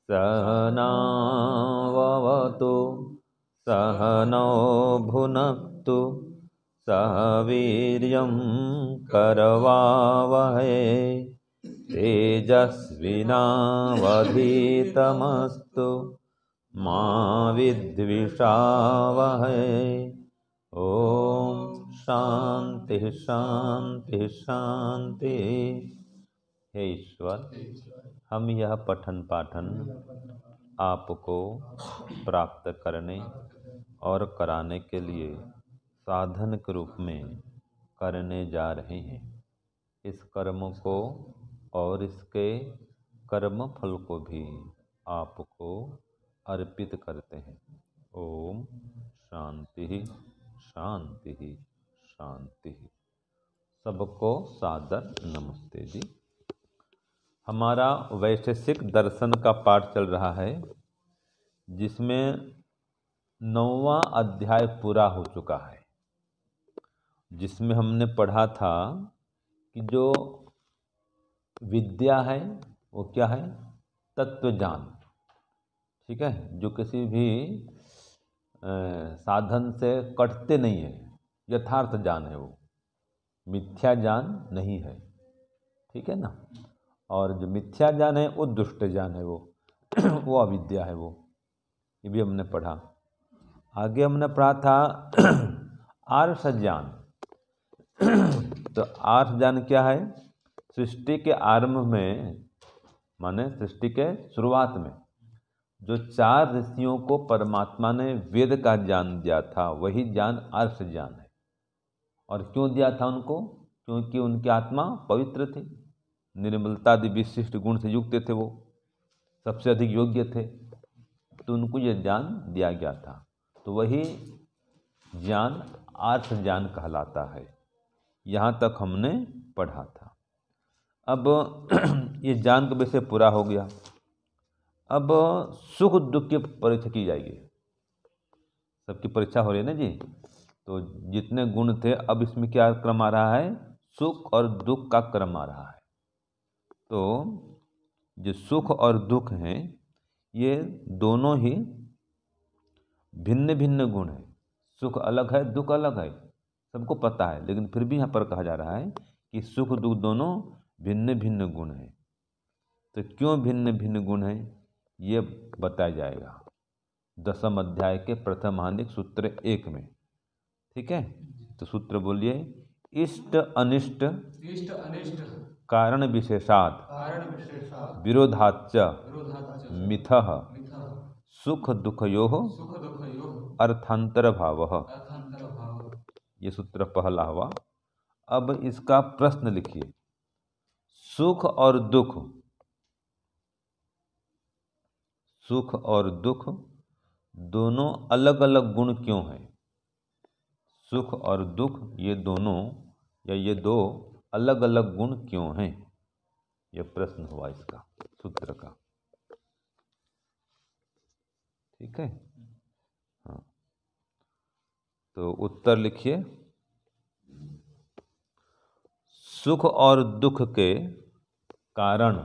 सहनाववतु सहनौ भुनक्तु सह वीर्यं करवावहै तेजस्विनावधीतमस्तु मा विद्विषावहै। ओम शांति शांति शांति। हे ईश्वर, हम यह पठन पाठन आपको प्राप्त करने और कराने के लिए साधन के रूप में करने जा रहे हैं। इस कर्म को और इसके कर्म फल को भी आपको अर्पित करते हैं। ओम शांति शांति शांति। सबको सादर नमस्ते जी। हमारा वैशेषिक दर्शन का पाठ चल रहा है, जिसमें 9वां अध्याय पूरा हो चुका है, जिसमें हमने पढ़ा था कि जो विद्या है वो क्या है? तत्व ज्ञान। ठीक है, जो किसी भी साधन से कटते नहीं है, यथार्थ ज्ञान है वो, मिथ्या ज्ञान नहीं है। ठीक है ना। और जो मिथ्या ज्ञान है वो दुष्ट ज्ञान है, वो अविद्या है वो। ये भी हमने पढ़ा। आगे हमने पढ़ा था आर्ष ज्ञान। तो आर्ष ज्ञान क्या है? सृष्टि के आरंभ में, माने सृष्टि के शुरुआत में जो 4 ऋषियों को परमात्मा ने वेद का ज्ञान दिया था, वही ज्ञान आर्ष ज्ञान है। और क्यों दिया था उनको? क्योंकि उनकी आत्मा पवित्र थी, निर्मलता आदि विशिष्ट गुण से युक्त थे, वो सबसे अधिक योग्य थे, तो उनको यह ज्ञान दिया गया था। तो वही ज्ञान आर्ष ज्ञान कहलाता है। यहाँ तक हमने पढ़ा था। अब ये ज्ञान का विषय पूरा हो गया। अब सुख दुख की परीक्षा की जाएगी। सबकी परीक्षा हो रही है ना जी। तो जितने गुण थे, अब इसमें क्या क्रम आ रहा है? सुख और दुख का क्रम आ रहा है। तो जो सुख और दुख हैं, ये दोनों ही भिन्न भिन्न गुण हैं। सुख अलग है, दुख अलग है, सबको पता है, लेकिन फिर भी यहाँ पर कहा जा रहा है कि सुख दुख दोनों भिन्न भिन्न गुण हैं। तो क्यों भिन्न भिन्न गुण हैं, ये बताया जाएगा 10वें अध्याय के प्रथम हानिक सूत्र 1 में। ठीक है, तो सूत्र बोलिए। इष्ट अनिष्ट कारण विशेषात् विरोधाच्च मिथः सुख दुखयोः अर्थांतर भावः। ये सूत्र पहला हुआ। अब इसका प्रश्न लिखिए। सुख और दुख, सुख और दुख दोनों अलग अलग गुण क्यों हैं? सुख और दुख ये दोनों, या ये दो अलग अलग गुण क्यों हैं? यह प्रश्न हुआ इसका सूत्र का। ठीक है, हाँ, तो उत्तर लिखिए। सुख और दुख के कारण,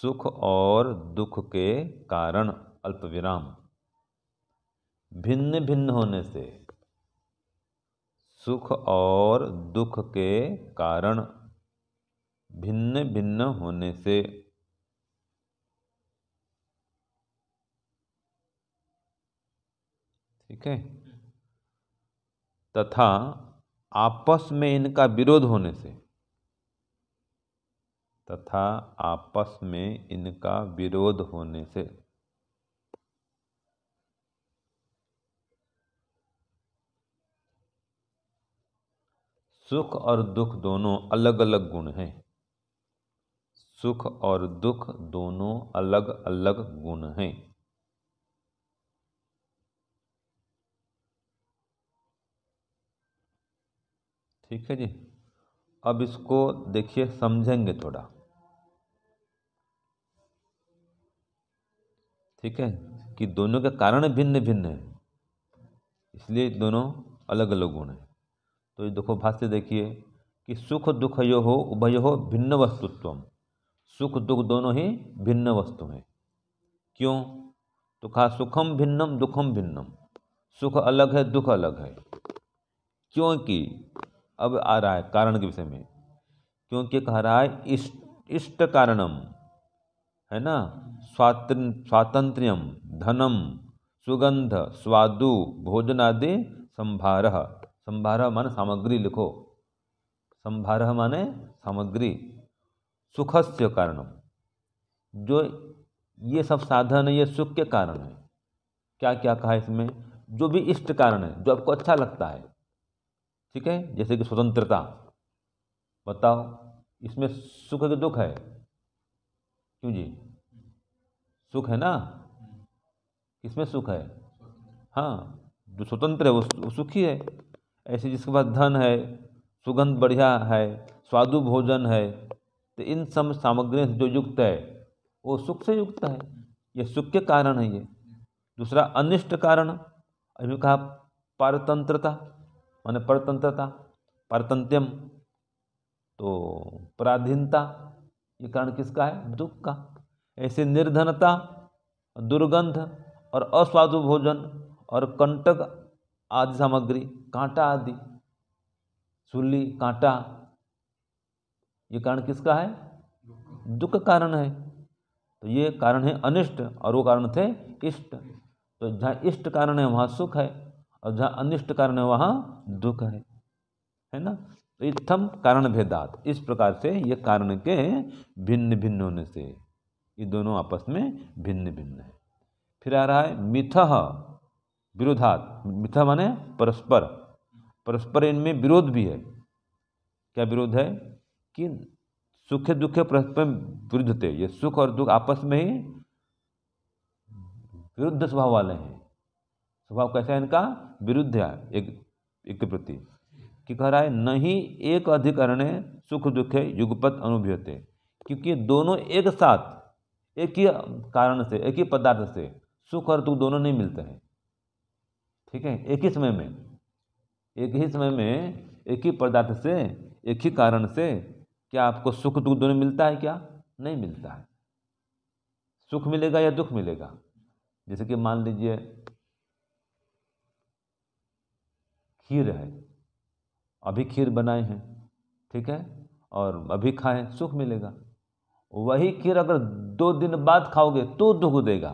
सुख और दुख के कारण अल्प विराम भिन्न भिन्न होने से, सुख और दुख के कारण भिन्न भिन्न होने से ठीक है, तथा आपस में इनका विरोध होने से, तथा आपस में इनका विरोध होने से सुख और दुख दोनों अलग अलग गुण हैं। सुख और दुख दोनों अलग अलग गुण हैं। ठीक है जी। अब इसको देखिए, समझेंगे थोड़ा। ठीक है, कि दोनों के कारण भिन्न भिन्न है, इसलिए दोनों अलग अलग गुण हैं। तो ये देखो, भाष्य देखिए कि सुख दुखयोः उभयोः भिन्न वस्तुत्वम्। सुख दुख दोनों ही भिन्न वस्तु हैं। क्यों? तो कहा सुखम भिन्नम दुखम भिन्नम, सुख अलग है दुख अलग है। क्योंकि अब आ रहा है कारण के विषय में, क्योंकि कह रहा है इष्ट कारणम, है ना, स्वातंत्र्यम धनम सुगंध स्वादु भोजनादि संभारः, संभारः माने सामग्री, लिखो संभारः माने सामग्री, सुखस्य कारणम, जो ये सब साधन है ये सुख के कारण है। क्या क्या कहा इसमें? जो भी इष्ट कारण है, जो आपको अच्छा लगता है, ठीक है, जैसे कि स्वतंत्रता, बताओ इसमें सुख है कि दुख है? क्यों जी? सुख है ना, किसमें सुख है? हाँ, जो स्वतंत्र है वो सुखी है। ऐसे जिसके पास धन है, सुगंध बढ़िया है, स्वादु भोजन है, तो इन सब सामग्रियों से जो युक्त है वो सुख से युक्त है, ये सुख के कारण है ये। दूसरा अनिष्ट कारण, अभी कहा पारतंत्रता माने परतंत्रता, पारतंत्यम, तो पराधीनता, ये कारण किसका है? दुख का। ऐसे निर्धनता, दुर्गंध और अस्वादु भोजन और कंटक आदि सामग्री, कांटा आदि, सूली कांटा, ये कारण किसका है? दुख का कारण है। तो ये कारण है अनिष्ट और वो कारण थे इष्ट। तो जहाँ इष्ट कारण है वहाँ सुख है और जहाँ अनिष्ट कारण है वहाँ दुख है ना। तो इत्थम कारण भेदात, इस प्रकार से ये कारण के भिन्न भिन्न होने से ये दोनों आपस में भिन्न भिन्न है। फिर आ रहा है मिथः विरोधात, मिथः माने परस्पर, परस्पर इनमें विरोध भी है। क्या विरोध है? कि सुख दुख परस्पर विरुद्ध थे, ये सुख और दुख आपस में ही विरुद्ध स्वभाव वाले हैं। स्वभाव कैसा है इनका? विरुद्ध है एक के प्रति। कि कह रहा है नहीं एक अधिकरण सुख दुख युगपत अनुभूयते, क्योंकि दोनों एक साथ एक ही कारण से, एक ही पदार्थ से सुख और दुख दोनों नहीं मिलते हैं, ठीक है। एक ही समय में एक ही पदार्थ से, एक ही कारण से क्या आपको सुख दुख दोनों मिलता है? क्या नहीं मिलता है। सुख मिलेगा या दुख मिलेगा। जैसे कि मान लीजिए खीर है, अभी खीर बनाए हैं, ठीक है, और अभी खाएं, सुख मिलेगा। वही खीर अगर 2 दिन बाद खाओगे तो दुख देगा,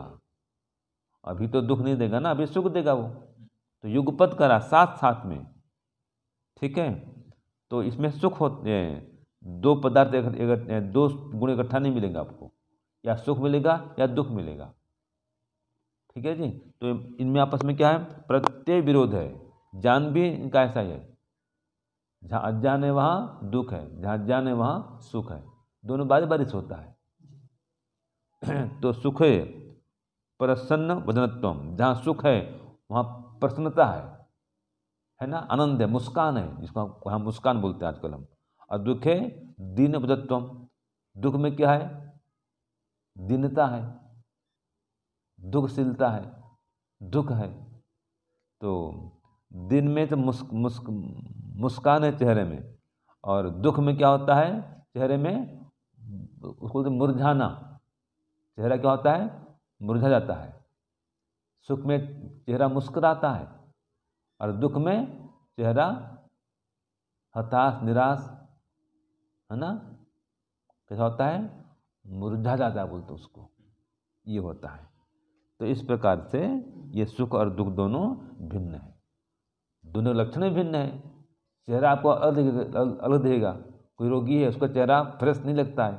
अभी तो दुख नहीं देगा ना, अभी सुख देगा वो। तो युगपत करा साथ साथ में, ठीक है। तो इसमें सुख होते हैं, 2 पदार्थ 2 गुण इकट्ठा नहीं मिलेगा आपको, या सुख मिलेगा या दुख मिलेगा, ठीक है जी। तो इनमें आपस में क्या है? प्रत्यय विरोध है। ज्ञान भी इनका ऐसा ही है, जहाँ अज्ञान है वहाँ दुख है, जहाँ ज्ञान है वहाँ सुख है, दोनों बारी बारी से होता है। तो सुख है प्रसन्न वदनत्वम, जहाँ सुख है वहाँ प्रसन्नता है ना, आनंद है, मुस्कान है, जिसको हम मुस्कान बोलते हैं आजकल हम। और दुख है दीन वदत्वम, दुख में क्या है? दीनता है, दुखशीलता है, दुख है। तो दिन में तो मुस्कान है चेहरे में, और दुख में क्या होता है? चेहरे में उसको बोलते मुरझाना, चेहरा क्या होता है? मुरझा जाता है। सुख में चेहरा मुस्कुराता है और दुख में चेहरा हताश निराश, है ना, कैसा होता है? मुरझा जाता है बोलते उसको, ये होता है। तो इस प्रकार से ये सुख और दुख दोनों भिन्न है, दोनों लक्षण भिन्न है। चेहरा आपको अलग देगा। कोई रोगी है, उसका चेहरा फ्रेश नहीं लगता है,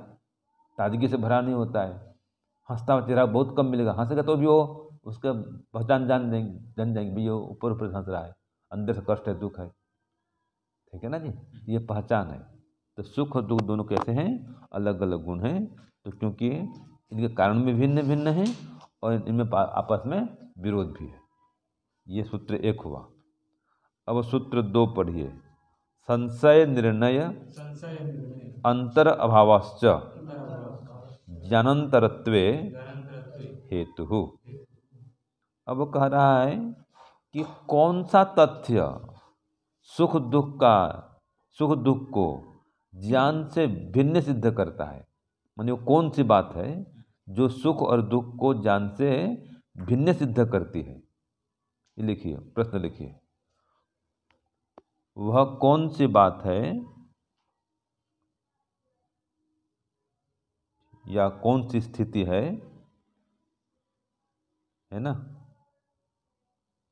ताजगी से भरा नहीं होता है, हंसता हुआ चेहरा बहुत कम मिलेगा, हंसेगा तो भी वो उसका पहचान जान जाएंगे भी, वो ऊपर ऊपर हंस रहा है, अंदर से कष्ट है, दुख है, ठीक है ना जी। ये पहचान है। तो सुख और दुख दोनों कैसे हैं? अलग अलग गुण हैं। तो क्योंकि इनके कारण भी भिन्न भिन्न हैं और इनमें आपस में विरोध भी है। ये सूत्र 1 हुआ। अब सूत्र 2 पढ़िए। संशय निर्णय अंतर अभावश्च ज्ञानांतरत्वे हेतु। अब कह रहा है कि कौन सा तथ्य सुख दुख को ज्ञान से भिन्न सिद्ध करता है। माने वो कौन सी बात है जो सुख और दुख को ज्ञान से भिन्न सिद्ध करती है। ये लिखिए, प्रश्न लिखिए, वह कौन सी बात है या कौन सी स्थिति है ना,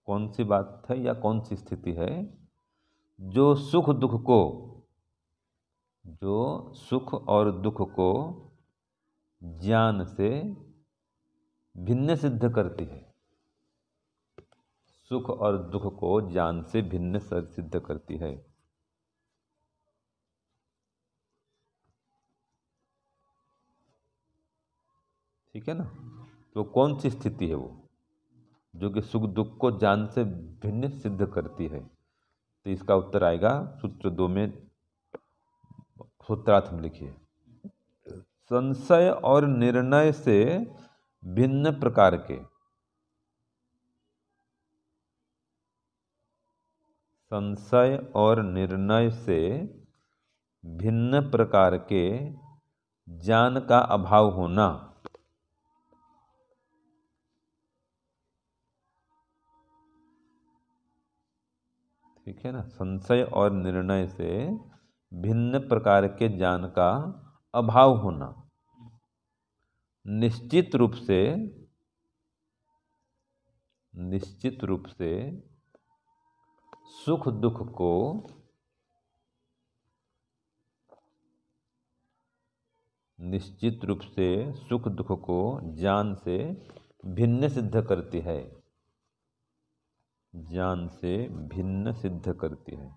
कौन सी बात है या कौन सी स्थिति है जो सुख और दुख को ज्ञान से भिन्न सिद्ध करती है। सुख और दुख को ज्ञान से भिन्न सिद्ध करती है। ठीक है ना। तो कौन सी स्थिति है वो जो कि सुख दुख को ज्ञान से भिन्न सिद्ध करती है। तो इसका उत्तर आएगा सूत्र 2 में, सूत्रार्थ में लिखिए, संशय और निर्णय से भिन्न प्रकार के, संशय और निर्णय से भिन्न प्रकार के ज्ञान का अभाव होना। ठीक है ना। संशय और निर्णय से भिन्न प्रकार के ज्ञान का अभाव होना निश्चित रूप से सुख दुख को ज्ञान से भिन्न सिद्ध करती है। ज्ञान से भिन्न सिद्ध करती है।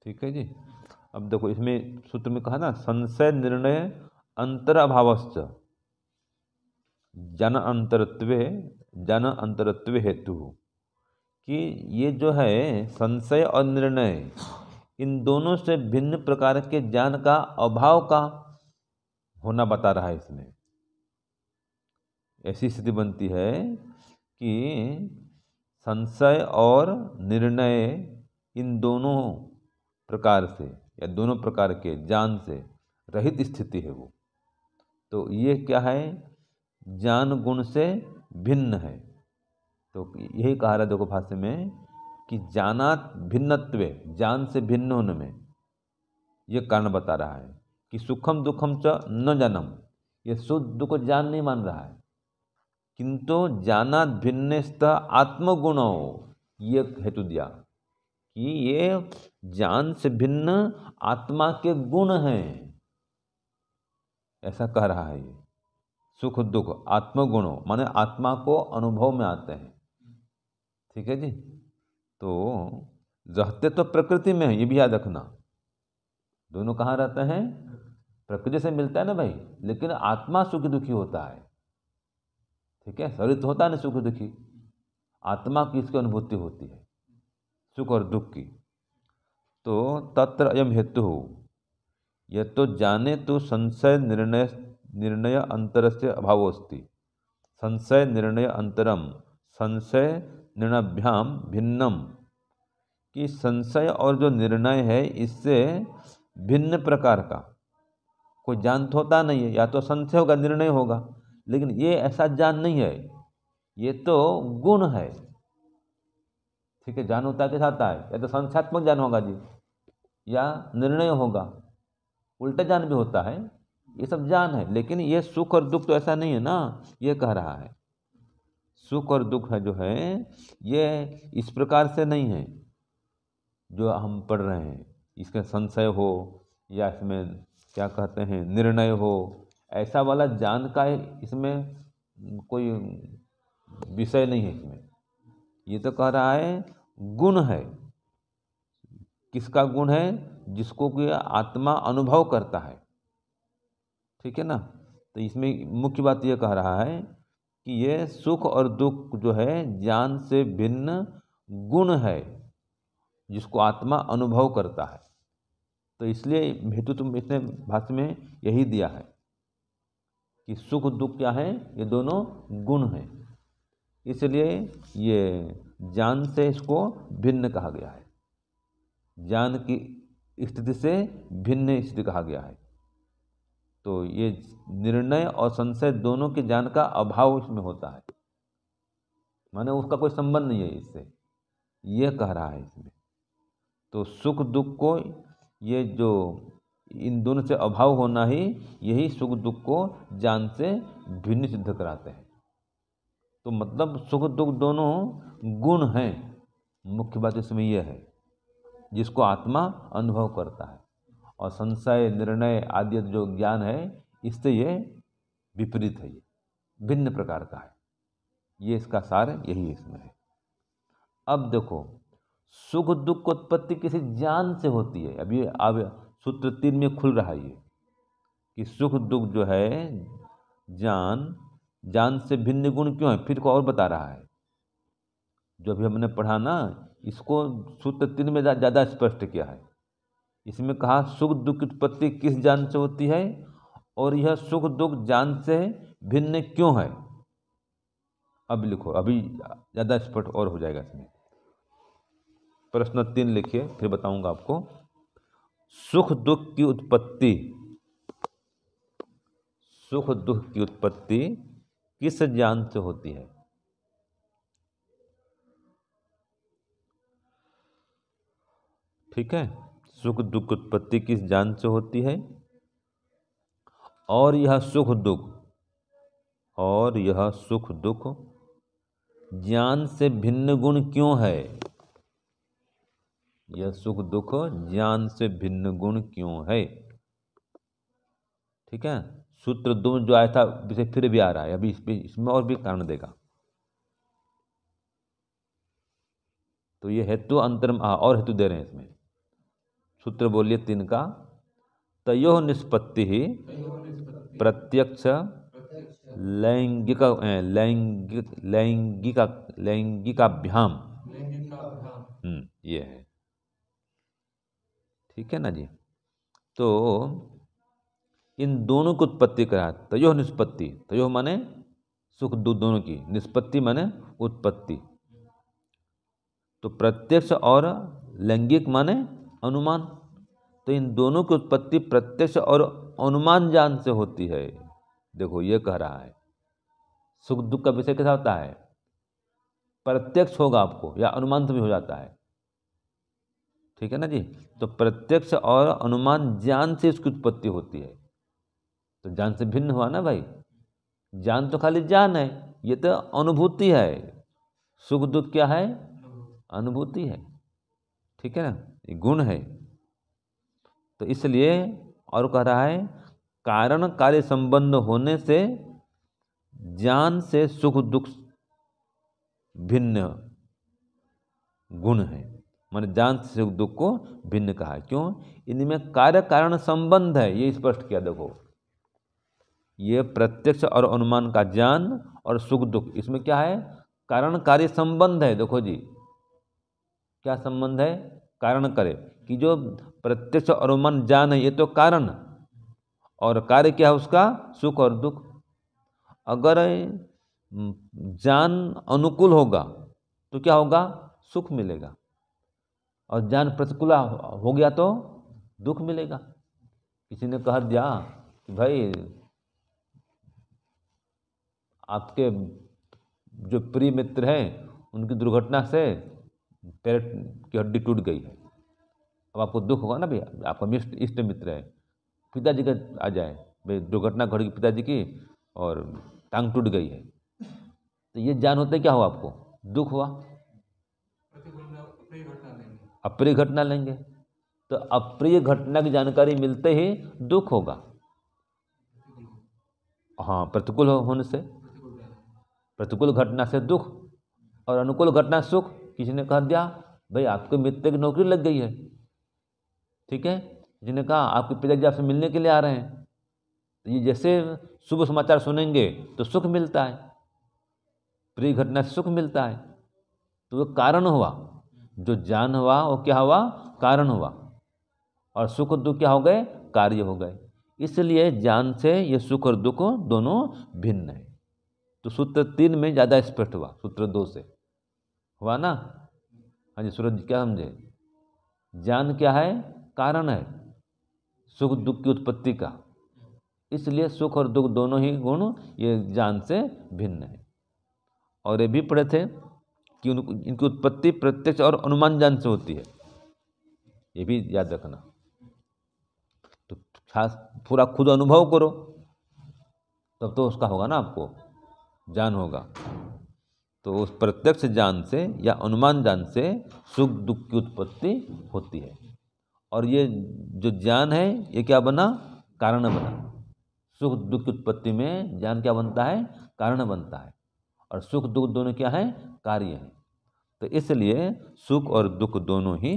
ठीक है जी। अब देखो, इसमें सूत्र में कहा ना, संशय निर्णय अंतराभावश्च जन अंतरत्व हेतु, कि ये जो है संशय और निर्णय, इन दोनों से भिन्न प्रकार के ज्ञान का अभाव का होना बता रहा है। इसमें ऐसी स्थिति बनती है कि संशय और निर्णय इन दोनों प्रकार से या दोनों प्रकार के ज्ञान से रहित स्थिति है वो। तो ये क्या है, ज्ञान गुण से भिन्न है। तो यही कहा रहा देखो भाष्य में कि ज्ञानात् भिन्नत्वे, ज्ञान से भिन्न होने में ये कारण बता रहा है कि सुखम दुखम च न जानम, ये शुद्ध दुख ज्ञान नहीं मान रहा है, किंतु ज्ञानात् भिन्नस्त आत्मगुणो, ये हेतु दिया कि ये ज्ञान से भिन्न आत्मा के गुण हैं, ऐसा कह रहा है। ये सुख दुख आत्मगुणों माने आत्मा को अनुभव में आते हैं। ठीक है जी। तो रहते तो प्रकृति में है, ये भी याद रखना। दोनों कहाँ रहते हैं, प्रकृति से मिलता है ना भाई, लेकिन आत्मा सुखी दुखी होता है। ठीक है, शरीर तो होता है ना सुखी दुखी, आत्मा की इसकी अनुभूति होती है सुख और दुख की। तो तत्र अयम हेतु, यह तो जाने तो संशय निर्णय अंतर से अभावोस्ति, संशय निर्णय अंतरम संशय निर्णयाभ्याम भिन्नम, कि संशय और जो निर्णय है इससे भिन्न प्रकार का कोई ज्ञान तो होता नहीं है। या तो संशय होगा, निर्णय होगा, लेकिन ये ऐसा ज्ञान नहीं है, ये तो गुण है। ठीक है, ज्ञान होता है कैसा आता है, या तो संख्यात्मक ज्ञान होगा जी, या निर्णय होगा, उल्टा ज्ञान भी होता है, ये सब ज्ञान है। लेकिन ये सुख और दुख तो ऐसा नहीं है ना, ये कह रहा है सुख और दुख है जो है ये इस प्रकार से नहीं है जो हम पढ़ रहे हैं, इसका संशय हो या इसमें क्या कहते हैं निर्णय हो, ऐसा वाला ज्ञान का इसमें कोई विषय नहीं है। इसमें ये तो कह रहा है गुण है। किसका गुण है, जिसको कि आत्मा अनुभव करता है। ठीक है ना। तो इसमें मुख्य बात यह कह रहा है कि ये सुख और दुख जो है ज्ञान से भिन्न गुण है जिसको आत्मा अनुभव करता है। तो इसलिए हेतु तुम इतने भाष्य में यही दिया है कि सुख दुख क्या है, ये दोनों गुण हैं, इसलिए ये ज्ञान से इसको भिन्न कहा गया है, ज्ञान की स्थिति से भिन्न स्थिति कहा गया है। तो ये निर्णय और संशय दोनों के ज्ञान का अभाव इसमें होता है, माने उसका कोई संबंध नहीं है इससे, यह कह रहा है इसमें। तो सुख दुख को, ये जो इन दोनों से अभाव होना ही, यही सुख दुख को ज्ञान से भिन्न सिद्ध कराते हैं। तो मतलब सुख दुख दोनों गुण हैं, मुख्य बात इसमें यह है, जिसको आत्मा अनुभव करता है। और संशय निर्णय आदि जो ज्ञान है, इससे ये विपरीत है, ये भिन्न प्रकार का है। ये इसका सार यही इसमें है। अब देखो, सुख दुख की उत्पत्ति किसी ज्ञान से होती है। अभी अब सूत्र 3 में खुल रहा है ये कि सुख दुख जो है ज्ञान से भिन्न गुण क्यों है, फिर को और बता रहा है। जो अभी हमने पढ़ा ना, इसको सूत्र 3 में ज़्यादा स्पष्ट किया है। इसमें कहा सुख दुख की उत्पत्ति किस ज्ञान से होती है, और यह सुख दुख ज्ञान से भिन्न क्यों है। अब लिखो, अभी ज़्यादा स्पष्ट और हो जाएगा इसमें। प्रश्न 3 लिखिए, फिर बताऊंगा आपको। सुख दुख की उत्पत्ति, सुख दुख की उत्पत्ति किस ज्ञान से होती है। ठीक है, सुख दुख की उत्पत्ति किस ज्ञान से होती है, और यह सुख दुख ज्ञान से भिन्न गुण क्यों है। यह सुख दुख ज्ञान से भिन्न गुण क्यों है। ठीक है, सूत्र 2 जो आया था इसे फिर भी आ रहा है, अभी इसमें और भी कारण देगा। तो ये हेतु अंतर और हेतु दे रहे हैं इसमें। सूत्र बोलिए 3 का। तयोः निष्पत्ति ही प्रत्यक्ष लैंगिकाभ्याम, ये है। ठीक है ना जी। तो इन दोनों की उत्पत्ति करा, तयोः निष्पत्ति, तयोः माने सुख दुख दोनों की, निष्पत्ति माने उत्पत्ति। तो प्रत्यक्ष और लैंगिक माने अनुमान। तो इन दोनों की उत्पत्ति प्रत्यक्ष और अनुमान ज्ञान से होती है। देखो ये कह रहा है, सुख दुख का विषय कैसा होता है, प्रत्यक्ष होगा आपको या अनुमान से भी हो जाता है। ठीक है ना जी। तो प्रत्यक्ष और अनुमान ज्ञान से इसकी उत्पत्ति होती है। तो ज्ञान से भिन्न हुआ ना भाई, ज्ञान तो खाली ज्ञान है, ये तो अनुभूति है। सुख दुख क्या है, अनुभूति है। ठीक है ना, ये गुण है। तो इसलिए और कह रहा है, कारण कार्य संबंध होने से ज्ञान से सुख दुख भिन्न गुण है, माने ज्ञान से सुख दुख को भिन्न कहा है। क्यों, इनमें कार्य कारण संबंध है, ये स्पष्ट किया। देखो ये प्रत्यक्ष और अनुमान का ज्ञान और सुख दुख, इसमें क्या है, कारण कार्य संबंध है। देखो जी क्या संबंध है, कारण कार्य कि जो प्रत्यक्ष और अनुमान ज्ञान है, ये तो कारण, और कार्य क्या है उसका, सुख और दुख। अगर ज्ञान अनुकूल होगा तो क्या होगा, सुख मिलेगा, और ज्ञान प्रतिकूल हो गया तो दुख मिलेगा। किसी ने कह दिया कि भाई आपके जो प्रिय मित्र हैं उनकी दुर्घटना से पैर की हड्डी टूट गई है। अब आपको दुख होगा ना भैया, आपका इष्ट मित्र है, पिताजी का आ जाए भाई दुर्घटना घट गई पिताजी की और टांग टूट गई है, तो ये ज्ञान होते क्या हुआ, आपको दुख हुआ, अप्रिय घटना लेंगे। तो अप्रिय घटना की जानकारी मिलते ही दुख होगा। हाँ, प्रतिकूल होने से, प्रतिकूल घटना से दुख और अनुकूल घटना सुख। किसी ने कह दिया भाई आपके मित्र की नौकरी लग गई है, ठीक है, किसी ने कहा आपके पिताजी आपसे मिलने के लिए आ रहे हैं, तो ये जैसे शुभ समाचार सुनेंगे तो सुख मिलता है, प्रिय घटना से सुख मिलता है। तो वो कारण हुआ, जो ज्ञान हुआ वो क्या हुआ, कारण हुआ, और सुख दुख क्या हो गए, कार्य हो गए। इसलिए ज्ञान से ये सुख और दुख दोनों भिन्न है। तो सूत्र 3 में ज़्यादा स्पष्ट हुआ, सूत्र 2 से हुआ ना। हाँ जी, सूरज क्या समझे? ज्ञान क्या है? कारण है सुख दुख की उत्पत्ति का, इसलिए सुख और दुख दोनों ही गुण ये ज्ञान से भिन्न है। और ये भी पढ़े थे कि इनकी उत्पत्ति प्रत्यक्ष और अनुमान ज्ञान से होती है, ये भी याद रखना। तो खास पूरा खुद अनुभव करो तब तो उसका होगा ना, आपको ज्ञान होगा। तो उस प्रत्यक्ष ज्ञान से या अनुमान ज्ञान से सुख दुख की उत्पत्ति होती है। और ये जो ज्ञान है ये क्या बना? कारण बना। सुख दुख की उत्पत्ति में ज्ञान क्या बनता है? कारण बनता है। और सुख दुख दोनों क्या है? कार्य हैं। तो इसलिए सुख और दुख दोनों ही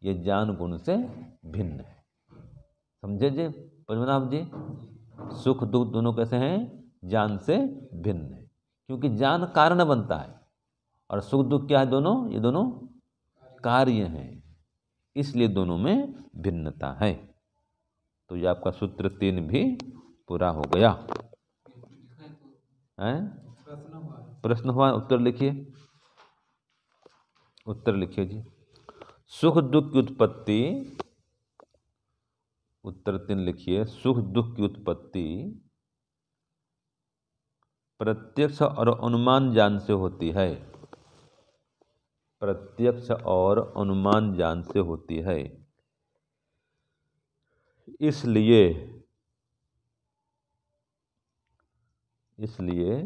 ये ज्ञान गुण से भिन्न है। समझे जी पद्मनाभ जी? सुख दुख दोनों कैसे हैं? ज्ञान से भिन्न है, क्योंकि ज्ञान कारण बनता है और सुख दुख क्या है? दोनों ये दोनों कार्य हैं, इसलिए दोनों में भिन्नता है। तो ये आपका सूत्र 3 भी पूरा हो गया है। प्रश्न हुआ, उत्तर लिखिए। उत्तर लिखिए जी। सुख दुख की उत्पत्ति, उत्तर 3 लिखिए। सुख दुख की उत्पत्ति प्रत्यक्ष और अनुमान ज्ञान से होती है। प्रत्यक्ष और अनुमान ज्ञान से होती है। इसलिए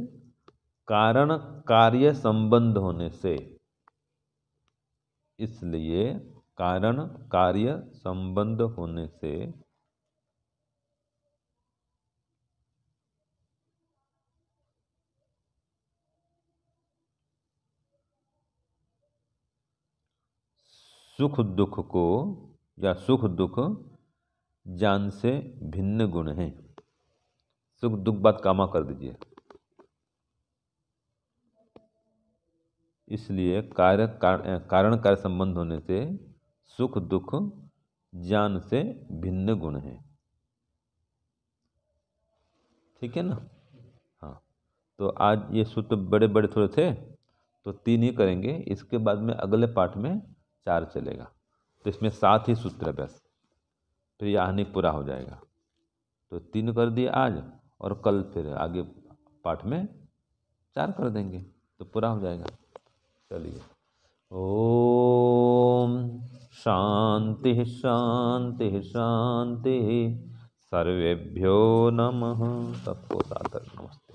कारण कार्य संबंध होने से, इसलिए कारण कार्य संबंध होने से सुख दुख को या सुख दुख ज्ञान से भिन्न गुण हैं। सुख दुख बात कामा कर दीजिए। इसलिए कारण कार्य संबंध होने से सुख दुख ज्ञान से भिन्न गुण हैं। ठीक है ना? हाँ, तो आज ये सूत्र बड़े बड़े थोड़े थे तो 3 ही करेंगे। इसके बाद में अगले पाठ में 4 चलेगा, तो इसमें 7 ही सूत्र है बस, फिर यह आहनिक पूरा हो जाएगा। तो 3 कर दिए आज, और कल फिर आगे पाठ में 4 कर देंगे तो पूरा हो जाएगा। चलिए, ओम शांति शांति शांति। सर्वेभ्यो नमः। सबको सादर नमस्ते।